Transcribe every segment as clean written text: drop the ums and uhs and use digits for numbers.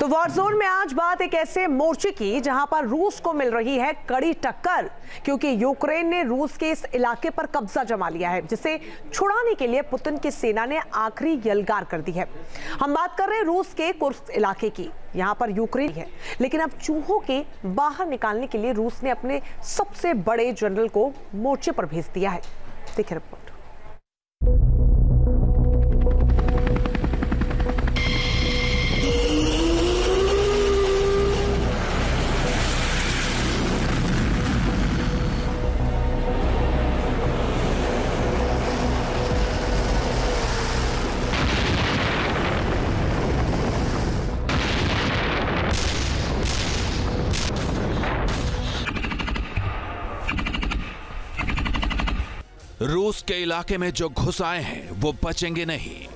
तो war zone में आज बात एक ऐसे मोर्चे की जहां पर रूस को मिल रही है कड़ी टक्कर, क्योंकि यूक्रेन ने रूस के इस इलाके पर कब्जा जमा लिया है, जिसे छुड़ाने के लिए पुतिन की सेना ने आखिरी यलगार कर दी है। हम बात कर रहे हैं रूस के कुर्स्क इलाके की। यहां पर यूक्रेन है, लेकिन अब चूहों के बाहर निकालने के लिए रूस ने अपने सबसे बड़े जनरल को मोर्चे पर भेज दिया है। देखिए रिपोर्ट। रूस के इलाके में जो घुस आए हैं वो बचेंगे नहीं।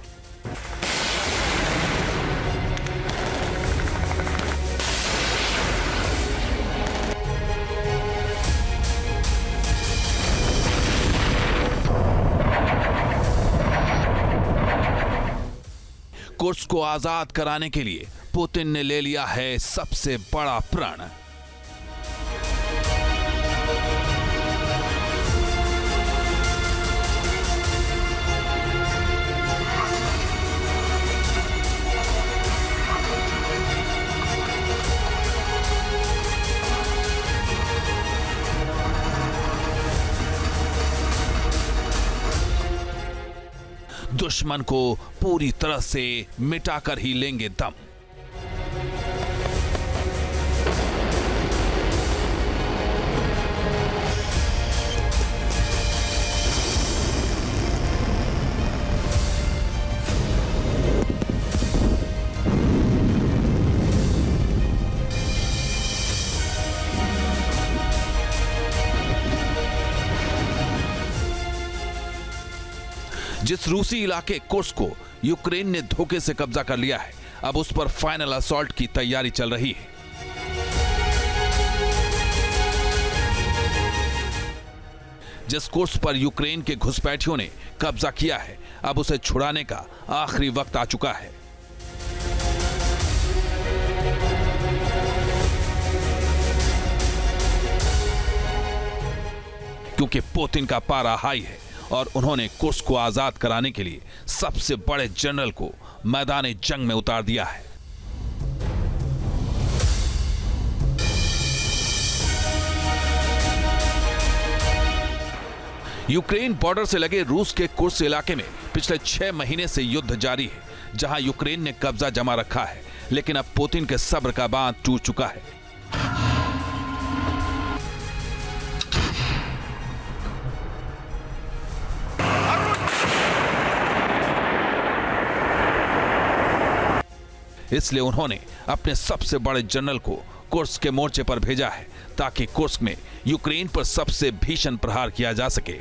कुर्स्क को आजाद कराने के लिए पुतिन ने ले लिया है सबसे बड़ा प्रण। दुश्मन को पूरी तरह से मिटाकर ही लेंगे दम। जिस रूसी इलाके कुर्स्क को यूक्रेन ने धोखे से कब्जा कर लिया है, अब उस पर फाइनल असॉल्ट की तैयारी चल रही है। जिस कुर्स्क पर यूक्रेन के घुसपैठियों ने कब्जा किया है, अब उसे छुड़ाने का आखिरी वक्त आ चुका है। क्योंकि पुतिन का पारा हाई है और उन्होंने कुर्स्क को आजाद कराने के लिए सबसे बड़े जनरल को मैदान जंग में उतार दिया है। यूक्रेन बॉर्डर से लगे रूस के कुर्स्क इलाके में पिछले 6 महीने से युद्ध जारी है, जहां यूक्रेन ने कब्जा जमा रखा है, लेकिन अब पुतिन के सब्र का बांध टूट चुका है। इसलिए उन्होंने अपने सबसे बड़े जनरल को कुर्स्क के मोर्चे पर भेजा है, ताकि कुर्स्क में यूक्रेन पर सबसे भीषण प्रहार किया जा सके।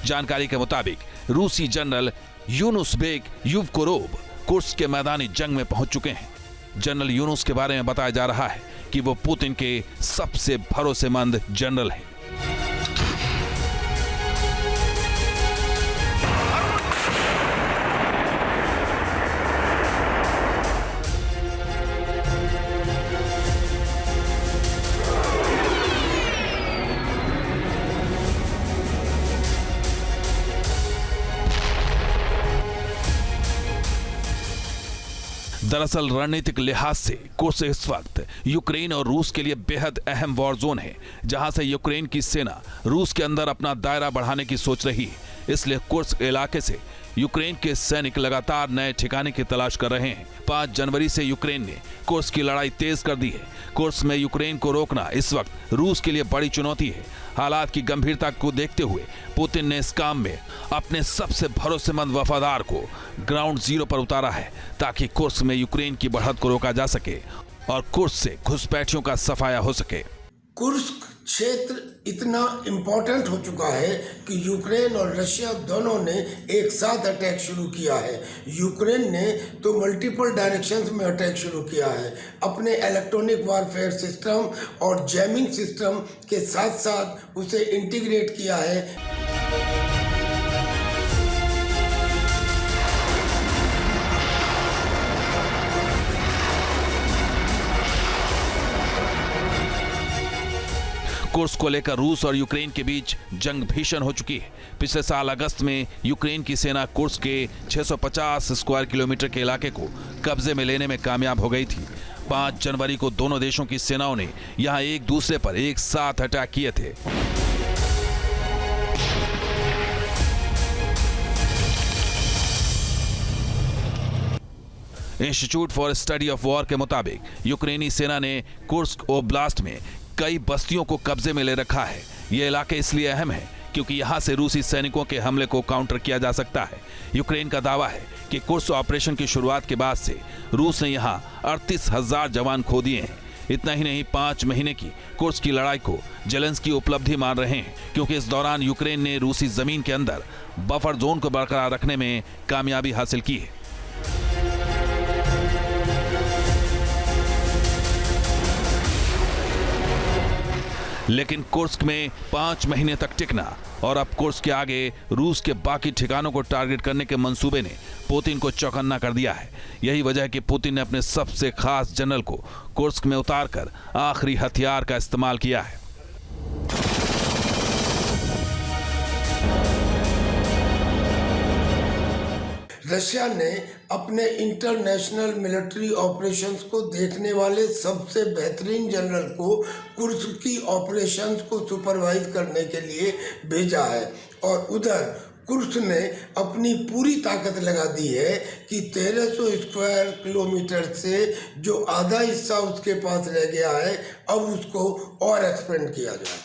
जानकारी के मुताबिक रूसी जनरल यूनुसबेक युवकोरोव कुर्स्क के मैदानी जंग में पहुंच चुके हैं। जनरल यूनुस के बारे में बताया जा रहा है कि वो पुतिन के सबसे भरोसेमंद जनरल हैं। दरअसल रणनीतिक लिहाज से कुर्स्क इस वक्त यूक्रेन और रूस के लिए बेहद अहम वॉर जोन है, जहां से यूक्रेन की सेना रूस के अंदर अपना दायरा बढ़ाने की सोच रही है। इसलिए कुर्स्क इलाके से यूक्रेन के सैनिक लगातार नए ठिकाने की तलाश कर रहे हैं। 5 जनवरी से यूक्रेन ने कुर्स्क की लड़ाई तेज कर दी है। कुर्स्क में यूक्रेन को रोकना इस वक्त रूस के लिए बड़ी चुनौती है। हालात की गंभीरता को देखते हुए पुतिन ने इस काम में अपने सबसे भरोसेमंद वफादार को ग्राउंड जीरो पर उतारा है, ताकि कुर्स्क में यूक्रेन की बढ़त को रोका जा सके और कुर्स्क से घुसपैठियों का सफाया हो सके। कुर्स्क क्षेत्र इतना इम्पोर्टेंट हो चुका है कि यूक्रेन और रशिया दोनों ने एक साथ अटैक शुरू किया है। यूक्रेन ने तो मल्टीपल डायरेक्शंस में अटैक शुरू किया है। अपने इलेक्ट्रॉनिक वारफेयर सिस्टम और जैमिंग सिस्टम के साथ साथ उसे इंटीग्रेट किया है। कुर्स्क को लेकर रूस और यूक्रेन के बीच जंग भीषण हो चुकी है। पिछले साल अगस्त में यूक्रेन की सेना कुर्स्क के 650 स्क्वायर किलोमीटर के इलाके को कब्जे में लेने में कामयाब हो गई थी। 5 जनवरी को दोनों देशों की सेनाओं ने यहां एक दूसरे पर एक साथ अटैक किए थे। Institute for study of war के मुताबिक यूक्रेनी सेना ने कुर्स्क ओब्लास्ट में कई बस्तियों को कब्जे में ले रखा है। ये इलाके इसलिए अहम है क्योंकि यहां से रूसी सैनिकों के हमले को काउंटर किया जा सकता है। यूक्रेन का दावा है कि कुर्स्क ऑपरेशन की शुरुआत के बाद से रूस ने यहां 38,000 जवान खो दिए हैं। इतना ही नहीं, 5 महीने की कुर्स्क की लड़ाई को जेलेंस्की उपलब्धि मान रहे हैं क्योंकि इस दौरान यूक्रेन ने रूसी जमीन के अंदर बफर जोन को बरकरार रखने में कामयाबी हासिल की है। लेकिन कुर्स्क में 5 महीने तक टिकना और अब कुर्स्क के आगे रूस के बाकी ठिकानों को टारगेट करने के मंसूबे ने पुतिन को चौकन्ना कर दिया है। यही वजह है कि पुतिन ने अपने सबसे खास जनरल को कुर्स्क में उतारकर आखिरी हथियार का इस्तेमाल किया है। रशिया ने अपने इंटरनेशनल मिलिट्री ऑपरेशंस को देखने वाले सबसे बेहतरीन जनरल को कुर्स्क की ऑपरेशंस को सुपरवाइज करने के लिए भेजा है और उधर कुर्स्क ने अपनी पूरी ताकत लगा दी है कि 1300 स्क्वायर किलोमीटर से जो आधा हिस्सा उसके पास रह गया है अब उसको और एक्सपेंड किया जाए।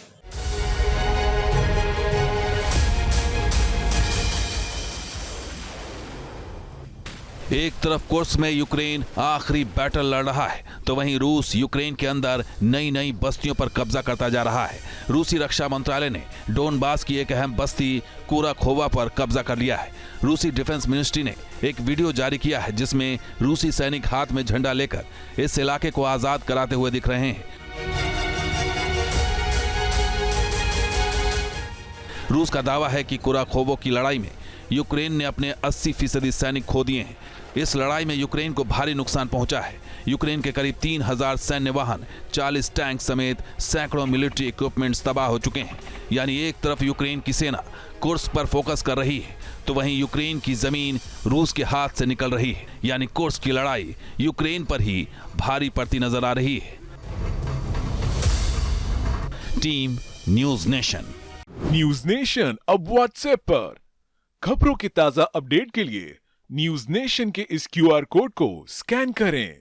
एक तरफ कुर्स्क में यूक्रेन आखिरी बैटल लड़ रहा है तो वहीं रूस यूक्रेन के अंदर नई नई बस्तियों पर कब्जा करता जा रहा है। रूसी रक्षा मंत्रालय ने डोनबास की एक अहम बस्ती कुराखोवा पर कब्जा कर लिया है। रूसी डिफेंस मिनिस्ट्री ने एक वीडियो जारी किया है जिसमें रूसी सैनिक हाथ में झंडा लेकर इस इलाके को आजाद कराते हुए दिख रहे हैं। रूस का दावा है कि कुराखोवो की लड़ाई में यूक्रेन ने अपने 80% सैनिक खो दिए हैं। इस लड़ाई में यूक्रेन को भारी नुकसान पहुंचा है। यूक्रेन के करीब 3000 सैन्य वाहन, 40 टैंक समेत सैकड़ों मिलिट्री इक्विपमेंट्स तबाह हो चुके हैं। यानी एक तरफ यूक्रेन की सेना कुर्स्क पर फोकस कर रही है तो वहीं यूक्रेन की जमीन रूस के हाथ से निकल रही है। यानी कुर्स्क की लड़ाई यूक्रेन पर ही भारी पड़ती नजर आ रही है। Team news nation. News nation अब व्हाट्सएप पर खबरों के ताजा अपडेट के लिए न्यूज नेशन के इस QR कोड को स्कैन करें।